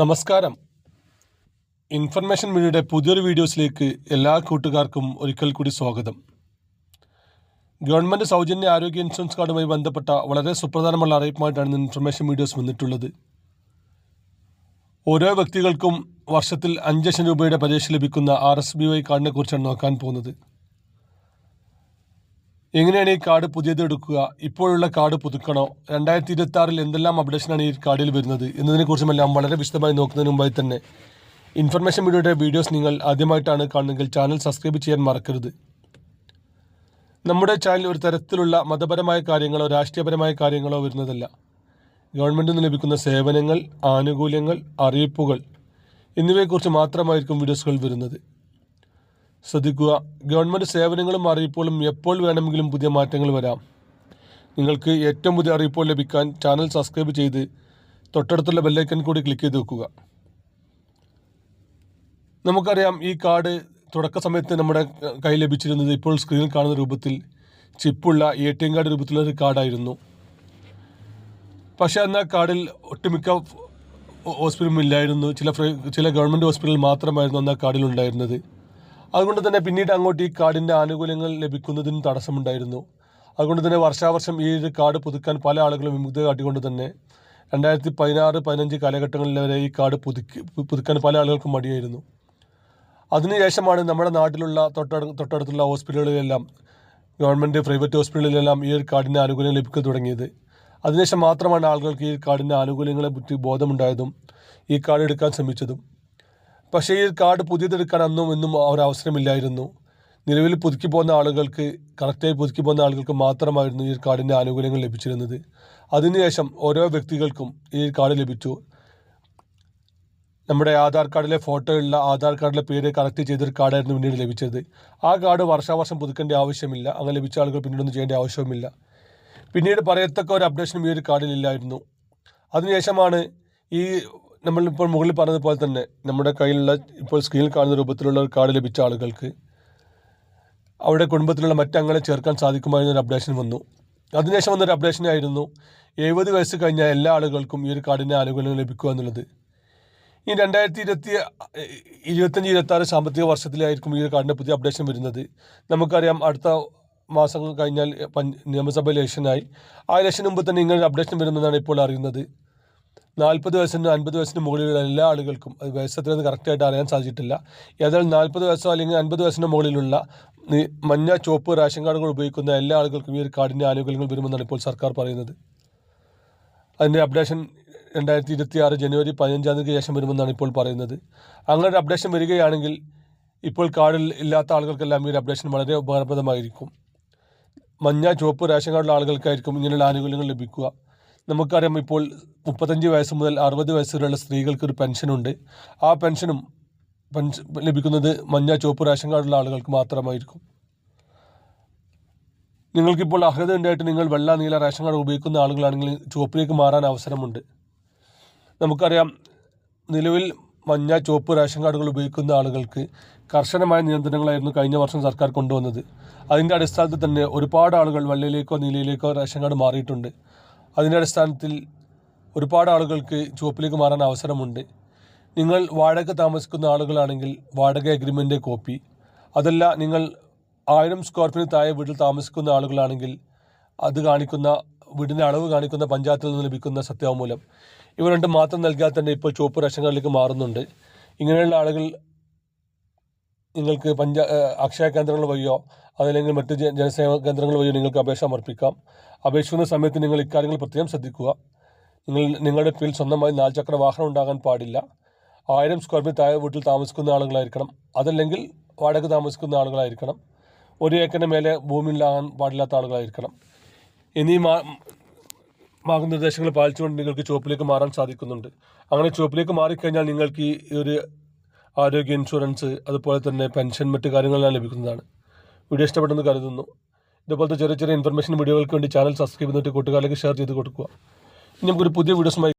നമസ്കാരം. ഇൻഫർമേഷൻ മീഡിയയുടെ പുതിയൊരു വീഡിയോസിലേക്ക് എല്ലാ കൂട്ടുകാർക്കും ഒരിക്കൽ കൂടി സ്വാഗതം. ഗവൺമെൻറ് സൗജന്യ ആരോഗ്യ ഇൻഷുറൻസ് കാർഡുമായി ബന്ധപ്പെട്ട വളരെ സുപ്രധാനമുള്ള അറിയിപ്പുമായിട്ടാണ് ഇൻഫർമേഷൻ വീഡിയോസ് വന്നിട്ടുള്ളത്. ഓരോ വ്യക്തികൾക്കും വർഷത്തിൽ 5 ലക്ഷം രൂപയുടെ പരീക്ഷ ലഭിക്കുന്ന RSBY കാർഡിനെ കുറിച്ചാണ് നോക്കാൻ പോകുന്നത്. എങ്ങനെയാണ് ഈ കാർഡ് പുതിയത് എടുക്കുക, ഇപ്പോഴുള്ള കാർഡ് പുതുക്കണോ, 2026 എന്തെല്ലാം അപ്ഡേഷനാണ് ഈ കാർഡിൽ വരുന്നത് എന്നതിനെക്കുറിച്ചുമെല്ലാം വളരെ വിശദമായി നോക്കുന്നതിന് മുമ്പായി തന്നെ ഇൻഫർമേഷൻ മീഡിയയുടെ വീഡിയോസ് നിങ്ങൾ ആദ്യമായിട്ടാണ് കാണുന്നതെങ്കിൽ ചാനൽ സബ്സ്ക്രൈബ് ചെയ്യാൻ മറക്കരുത്. നമ്മുടെ ചാനൽ ഒരു തരത്തിലുള്ള മതപരമായ കാര്യങ്ങളോ രാഷ്ട്രീയപരമായ കാര്യങ്ങളോ വരുന്നതല്ല. ഗവൺമെൻറ്റിൽ നിന്ന് ലഭിക്കുന്ന സേവനങ്ങൾ, ആനുകൂല്യങ്ങൾ, അറിയിപ്പുകൾ എന്നിവയെക്കുറിച്ച് മാത്രമായിരിക്കും വീഡിയോസുകൾ വരുന്നത്. ശ്രദ്ധിക്കുക, ഗവൺമെൻറ് സേവനങ്ങളും അറിയിപ്പുകളും എപ്പോൾ വേണമെങ്കിലും പുതിയ മാറ്റങ്ങൾ വരാം. നിങ്ങൾക്ക് ഏറ്റവും പുതിയ അറിയിപ്പുകൾ ലഭിക്കാൻ ചാനൽ സബ്സ്ക്രൈബ് ചെയ്ത് തൊട്ടടുത്തുള്ള ബെല്ലൈക്കൺ കൂടി ക്ലിക്ക് ചെയ്ത് വെക്കുക. നമുക്കറിയാം, ഈ കാർഡ് തുടക്ക സമയത്ത് നമ്മുടെ കയ്യിൽ ലഭിച്ചിരുന്നത് ഇപ്പോൾ സ്ക്രീനിൽ കാണുന്ന രൂപത്തിൽ ചിപ്പുള്ള ATM കാർഡ് രൂപത്തിലുള്ള ഒരു കാർഡായിരുന്നു. പക്ഷേ അന്ന് ആ കാർഡിൽ ഒട്ടുമിക്ക ഹോസ്പിറ്റലും ഇല്ലായിരുന്നു. ചില ഗവൺമെൻറ് ഹോസ്പിറ്റലിൽ മാത്രമായിരുന്നു അന്ന് ആ കാർഡിൽ ഉണ്ടായിരുന്നത്. അതുകൊണ്ട് തന്നെ പിന്നീട് അങ്ങോട്ട് ഈ കാർഡിൻ്റെ ആനുകൂല്യങ്ങൾ ലഭിക്കുന്നതിന് തടസ്സമുണ്ടായിരുന്നു. അതുകൊണ്ട് തന്നെ വർഷാവർഷം ഈ ഒരു കാർഡ് പുതുക്കാൻ പല ആളുകളും വിമുഖത കാട്ടിക്കൊണ്ട് തന്നെ 2016-15 കാലഘട്ടങ്ങളിൽ വരെ ഈ കാർഡ് പുതുക്കാൻ പല ആളുകൾക്കും മടിയായിരുന്നു. അതിനുശേഷമാണ് നമ്മുടെ നാട്ടിലുള്ള തൊട്ടടുത്തുള്ള ഹോസ്പിറ്റലുകളിലെല്ലാം, ഗവൺമെൻറ് പ്രൈവറ്റ് ഹോസ്പിറ്റലുകളിലെല്ലാം ഈ ഒരു കാർഡിൻ്റെ ആനുകൂല്യം ലഭിക്കാൻ തുടങ്ങിയത്. അതിനുശേഷം മാത്രമാണ് ആളുകൾക്ക് ഈ കാർഡിൻ്റെ ആനുകൂല്യങ്ങളെ പറ്റി ബോധമുണ്ടായതും ഈ കാർഡ് എടുക്കാൻ ശ്രമിച്ചതും. പക്ഷേ ഈ കാർഡ് പുതിയതെടുക്കാൻ അന്നും ഇന്നും ഒരവസരമില്ലായിരുന്നു. നിലവിൽ പുതുക്കി പോകുന്ന ആളുകൾക്ക്, കറക്റ്റായി പുതുക്കി പോകുന്ന ആളുകൾക്ക് മാത്രമായിരുന്നു ഈ കാർഡിൻ്റെ ആനുകൂല്യങ്ങൾ ലഭിച്ചിരുന്നത്. അതിനുശേഷം ഓരോ വ്യക്തികൾക്കും ഈ കാർഡ് ലഭിച്ചു. നമ്മുടെ ആധാർ കാർഡിലെ ഫോട്ടോയുള്ള, ആധാർ കാർഡിലെ പേര് കറക്റ്റ് ചെയ്തൊരു കാർഡായിരുന്നു പിന്നീട് ലഭിച്ചത്. ആ കാർഡ് വർഷാവർഷം പുതുക്കേണ്ട ആവശ്യമില്ല. അങ്ങനെ ലഭിച്ച ആളുകൾ പിന്നീടൊന്നും ചെയ്യേണ്ട ആവശ്യവുമില്ല. പിന്നീട് പറയത്തക്ക ഒരു അപ്ഡേഷനും ഈ ഒരു കാർഡിലില്ലായിരുന്നു. അതിനുശേഷമാണ് ഈ നമ്മളിപ്പോൾ മുകളിൽ പറഞ്ഞതുപോലെ തന്നെ നമ്മുടെ കയ്യിലുള്ള ഇപ്പോൾ സ്ക്രീനിൽ കാണുന്ന രൂപത്തിലുള്ള ഒരു കാർഡ് ലഭിച്ച ആളുകൾക്ക് അവരുടെ കുടുംബത്തിലുള്ള മറ്റംഗങ്ങളെ ചേർക്കാൻ സാധിക്കുമായിരുന്ന ഒരു അപ്ഡേഷൻ വന്നു. അതിനുശേഷം വന്നൊരു അപ്ഡേഷനായിരുന്നു 70 വയസ്സ് കഴിഞ്ഞ എല്ലാ ആളുകൾക്കും ഈ ഒരു കാർഡിൻ്റെ ആനുകൂല്യം ലഭിക്കുക എന്നുള്ളത്. ഈ 2025-26 സാമ്പത്തിക വർഷത്തിലായിരിക്കും ഈ ഒരു കാർഡിൻ്റെ പുതിയ അപ്ഡേഷൻ വരുന്നത്. നമുക്കറിയാം, അടുത്ത മാസം കഴിഞ്ഞാൽ നിയമസഭ ഇലക്ഷനായി. ആ ഇലക്ഷന് മുമ്പ് തന്നെ ഇങ്ങനെ അപ്ഡേഷൻ വരുമെന്നാണ് ഇപ്പോൾ അറിയുന്നത്. 40 വയസ്സിനും 50 വയസ്സിനും മുകളിലുള്ള എല്ലാ ആളുകൾക്കും, അത് വയസ്സെത്രയെന്ന് കറക്റ്റായിട്ട് അറിയാൻ സാധിച്ചിട്ടില്ല, ഏതായാലും 40 വയസ്സോ അല്ലെങ്കിൽ 50 വയസ്സിന് മുകളിലുള്ള മഞ്ഞ ചുവപ്പ് റേഷൻ കാർഡുകൾ ഉപയോഗിക്കുന്ന എല്ലാ ആളുകൾക്കും ഈ ഒരു കാർഡിൻ്റെ ആനുകൂല്യങ്ങൾ വരുമെന്നാണ് ഇപ്പോൾ സർക്കാർ പറയുന്നത്. അതിൻ്റെ അപ്ഡേഷൻ 2026 ജനുവരി 15 ശേഷം വരുമെന്നാണ് ഇപ്പോൾ പറയുന്നത്. അങ്ങനെ ഒരു അപ്ഡേഷൻ വരികയാണെങ്കിൽ ഇപ്പോൾ കാർഡിൽ ഇല്ലാത്ത ആളുകൾക്കെല്ലാം ഈ ഒരു അപ്ഡേഷൻ വളരെ ഉപകാരപ്രദമായിരിക്കും. മഞ്ഞ ചുവപ്പ് റേഷൻ കാർഡുള്ള ആളുകൾക്കായിരിക്കും ഇങ്ങനെയുള്ള ആനുകൂല്യങ്ങൾ ലഭിക്കുക. നമുക്കറിയാം, ഇപ്പോൾ 35 വയസ്സ് മുതൽ 60 വയസ്സ് വരെയുള്ള സ്ത്രീകൾക്ക് ഒരു പെൻഷനുണ്ട്. ആ പെൻഷൻ ലഭിക്കുന്നത് മഞ്ഞ ചുവപ്പ് റേഷൻ കാർഡുള്ള ആളുകൾക്ക് മാത്രമായിരിക്കും. നിങ്ങൾക്കിപ്പോൾ അർഹത ഉണ്ടായിട്ട് നിങ്ങൾ വെള്ള നീല റേഷൻ കാർഡ് ഉപയോഗിക്കുന്ന ആളുകളാണെങ്കിൽ ചുവപ്പിലേക്ക് മാറാൻ അവസരമുണ്ട്. നമുക്കറിയാം, നിലവിൽ മഞ്ഞ ചുവപ്പ് റേഷൻ കാർഡുകൾ ഉപയോഗിക്കുന്ന ആളുകൾക്ക് കർശനമായ നിയന്ത്രണങ്ങളായിരുന്നു കഴിഞ്ഞ വർഷം സർക്കാർ കൊണ്ടുവന്നത്. അതിൻ്റെ അടിസ്ഥാനത്തിൽ തന്നെ ഒരുപാട് ആളുകൾ വെള്ളയിലേക്കോ നീലയിലേക്കോ റേഷൻ കാർഡ് മാറിയിട്ടുണ്ട്. അതിൻ്റെ അടിസ്ഥാനത്തിൽ ഒരുപാട് ആളുകൾക്ക് ചുവപ്പിലേക്ക് മാറാൻ അവസരമുണ്ട്. നിങ്ങൾ വാടക താമസിക്കുന്ന ആളുകളാണെങ്കിൽ വാടക അഗ്രിമെൻ്റ് കോപ്പി, അതല്ല നിങ്ങൾ 1000 സ്ക്വയർ ഫീറ്റിന് താഴെ വീട്ടിൽ താമസിക്കുന്ന ആളുകളാണെങ്കിൽ അത് കാണിക്കുന്ന, വീടിൻ്റെ അളവ് കാണിക്കുന്ന പഞ്ചായത്തിൽ നിന്ന് ലഭിക്കുന്ന സത്യവാങ്മൂലം, ഇവ രണ്ടും മാത്രം നൽകിയാൽ തന്നെ ഇപ്പോൾ ചുവപ്പ് റേഷൻ കാർഡിലേക്ക് മാറുന്നുണ്ട്. ഇങ്ങനെയുള്ള ആളുകൾ നിങ്ങൾക്ക് അക്ഷയ കേന്ദ്രങ്ങൾ വഴിയോ അതല്ലെങ്കിൽ മറ്റ് ജനസേവാ കേന്ദ്രങ്ങൾ വഴിയോ നിങ്ങൾക്ക് അപേക്ഷ സമർപ്പിക്കാം. അപേക്ഷിക്കുന്ന സമയത്ത് നിങ്ങൾ ഇക്കാര്യങ്ങൾ പ്രത്യേകം ശ്രദ്ധിക്കുക. നിങ്ങളുടെ പേരിൽ സ്വന്തമായി 4 ചക്ര വാഹനം ഉണ്ടാകാൻ പാടില്ല. 1000 സ്ക്വയർ ഫീറ്റ് താഴെ വീട്ടിൽ താമസിക്കുന്ന ആളുകളായിരിക്കണം. അതല്ലെങ്കിൽ വാടക താമസിക്കുന്ന ആളുകളായിരിക്കണം. 1 ഏക്കറിന് മേലെ ഭൂമി ഉണ്ടാകാൻ പാടില്ലാത്ത ആളുകളായിരിക്കണം. എന്നീ മാർഗനിർദ്ദേശങ്ങൾ പാലിച്ചുകൊണ്ട് നിങ്ങൾക്ക് ചുവപ്പിലേക്ക് മാറാൻ സാധിക്കുന്നുണ്ട്. അങ്ങനെ ചുവപ്പിലേക്ക് മാറിക്കഴിഞ്ഞാൽ നിങ്ങൾക്ക് ഈ ഒരു ആരോഗ്യ ഇൻഷുറൻസ്, അതുപോലെ തന്നെ പെൻഷൻ, മറ്റു കാര്യങ്ങളെല്ലാം ലഭിക്കുന്നതാണ്. വീഡിയോ ഇഷ്ടപ്പെട്ടെന്ന് കരുതുന്നു. ഇതുപോലത്തെ ചെറിയ ചെറിയ ഇൻഫർമേഷൻ വീഡിയോകൾക്ക് വേണ്ടി ചാനൽ സബ്സ്ക്രൈബ് ചെയ്തിട്ട് കൂട്ടുകാരിലേക്ക് ഷെയർ ചെയ്ത് കൊടുക്കുക. ഇനി നമുക്കൊരു പുതിയ വീഡിയോസുമായി